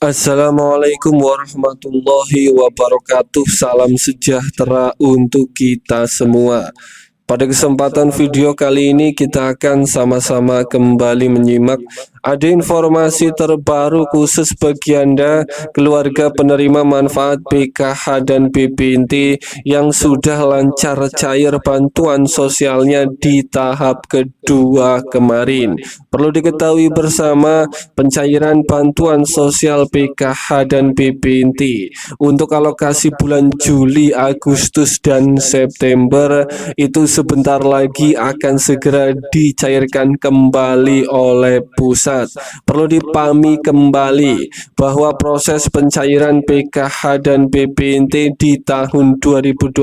Assalamualaikum warahmatullahi wabarakatuh. Salam sejahtera untuk kita semua. Pada kesempatan video kali ini kita akan sama-sama kembali menyimak ada informasi terbaru khusus bagi Anda keluarga penerima manfaat PKH dan BPNT yang sudah lancar cair bantuan sosialnya di tahap kedua kemarin. Perlu diketahui bersama, pencairan bantuan sosial PKH dan BPNT untuk alokasi bulan Juli, Agustus, dan September itu sebentar lagi akan segera dicairkan kembali oleh pusat. Perlu dipahami kembali bahwa proses pencairan PKH dan BPNT di tahun 2026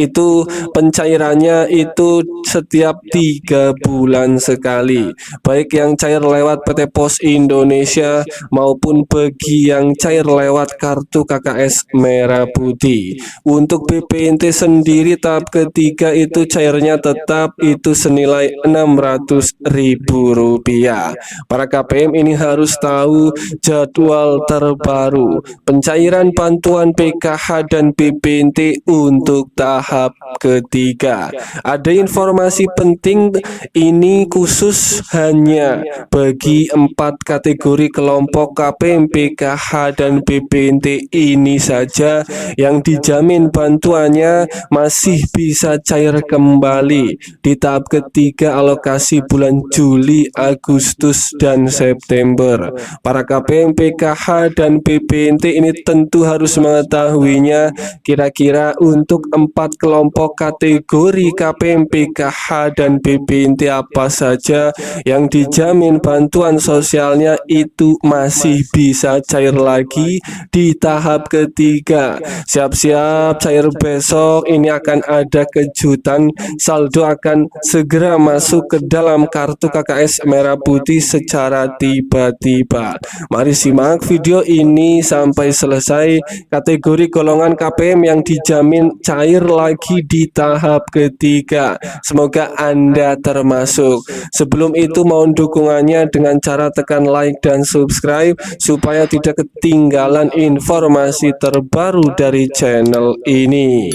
itu pencairannya itu setiap 3 bulan sekali, baik yang cair lewat PT Pos Indonesia maupun bagi yang cair lewat kartu KKS Merah Putih. Untuk BPNT sendiri tahap ketiga itu cairnya tetap itu senilai Rp600.000. Para KPM ini harus tahu jadwal terbaru pencairan bantuan PKH dan BPNT untuk tahap ketiga. Ada informasi penting ini khusus hanya bagi 4 kategori kelompok KPM, PKH, dan BPNT ini saja yang dijamin bantuannya masih bisa cair kembali di tahap ketiga alokasi bulan Juli, Agustus, dan September. Para KPM, PKH, dan BPNT ini tentu harus mengetahuinya kira-kira untuk 4 kelompok kategori KPM, PKH, dan BPNT apa saja yang dijamin bantuan sosialnya itu masih bisa cair lagi di tahap ketiga. Siap-siap cair besok, ini akan ada kejutan, saldo akan segera masuk ke dalam kartu KKS Merah Putih secara tiba-tiba. Mari simak video ini sampai selesai. Kategori golongan KPM yang dijamin cair lagi di tahap ketiga, semoga Anda termasuk. Sebelum itu mohon dukungannya dengan cara tekan like dan subscribe supaya tidak ketinggalan informasi terbaru dari channel ini.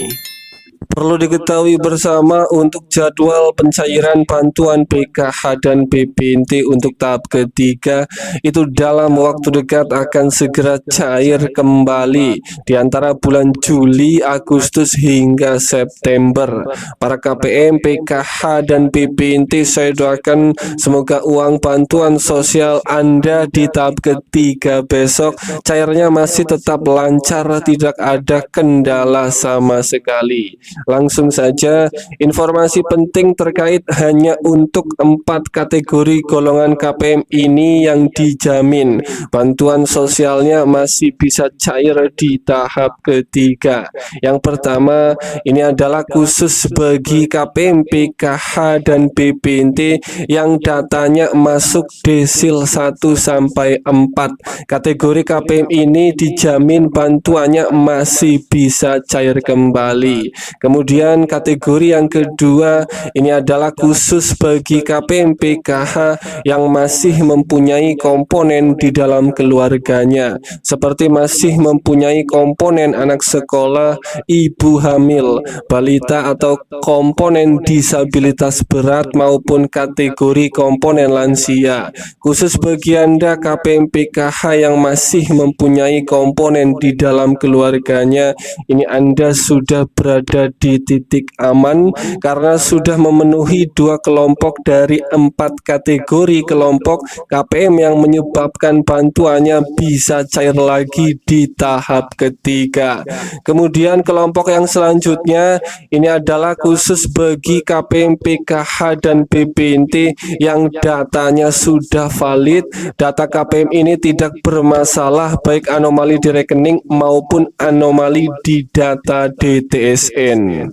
Perlu diketahui bersama untuk jadwal pencairan bantuan PKH dan BPNT untuk tahap ketiga itu dalam waktu dekat akan segera cair kembali di antara bulan Juli, Agustus, hingga September. Para KPM, PKH, dan BPNT saya doakan semoga uang bantuan sosial Anda di tahap ketiga besok cairnya masih tetap lancar, tidak ada kendala sama sekali. Langsung saja, informasi penting terkait hanya untuk 4 kategori golongan KPM ini yang dijamin bantuan sosialnya masih bisa cair di tahap ketiga. Yang pertama, ini adalah khusus bagi KPM, PKH, dan BPNT yang datanya masuk desil 1 sampai 4. Kategori KPM ini dijamin bantuannya masih bisa cair kembali. Kemudian kategori yang kedua ini adalah khusus bagi KPM, PKH yang masih mempunyai komponen di dalam keluarganya, seperti masih mempunyai komponen anak sekolah, ibu hamil, balita, atau komponen disabilitas berat maupun kategori komponen lansia. Khusus bagi Anda KPM, PKH yang masih mempunyai komponen di dalam keluarganya, ini Anda sudah berada di titik aman karena sudah memenuhi 2 kelompok dari 4 kategori kelompok KPM yang menyebabkan bantuannya bisa cair lagi di tahap ketiga. Kemudian kelompok yang selanjutnya ini adalah khusus bagi KPM, PKH, dan BPNT yang datanya sudah valid. Data KPM ini tidak bermasalah baik anomali di rekening maupun anomali di data DTSN.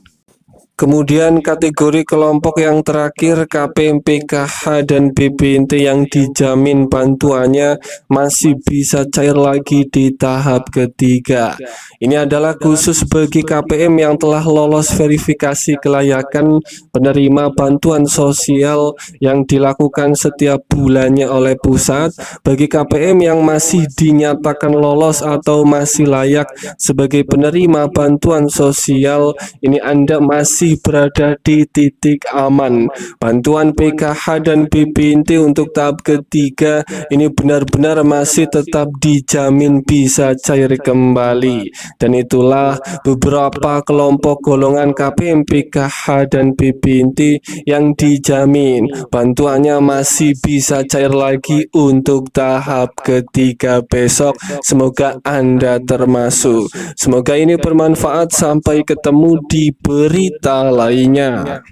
Kemudian kategori kelompok yang terakhir KPM, PKH, dan BPNT yang dijamin bantuannya masih bisa cair lagi di tahap ketiga. Ini adalah khusus bagi KPM yang telah lolos verifikasi kelayakan penerima bantuan sosial yang dilakukan setiap bulannya oleh pusat. Bagi KPM yang masih dinyatakan lolos atau masih layak sebagai penerima bantuan sosial, ini Anda masih berada di titik aman. Bantuan PKH dan BPNT untuk tahap ketiga ini benar-benar masih tetap dijamin bisa cair kembali. Dan itulah beberapa kelompok golongan KPM, PKH, dan BPNT yang dijamin bantuannya masih bisa cair lagi untuk tahap ketiga besok. Semoga Anda termasuk. Semoga ini bermanfaat. Sampai ketemu di berita lainnya.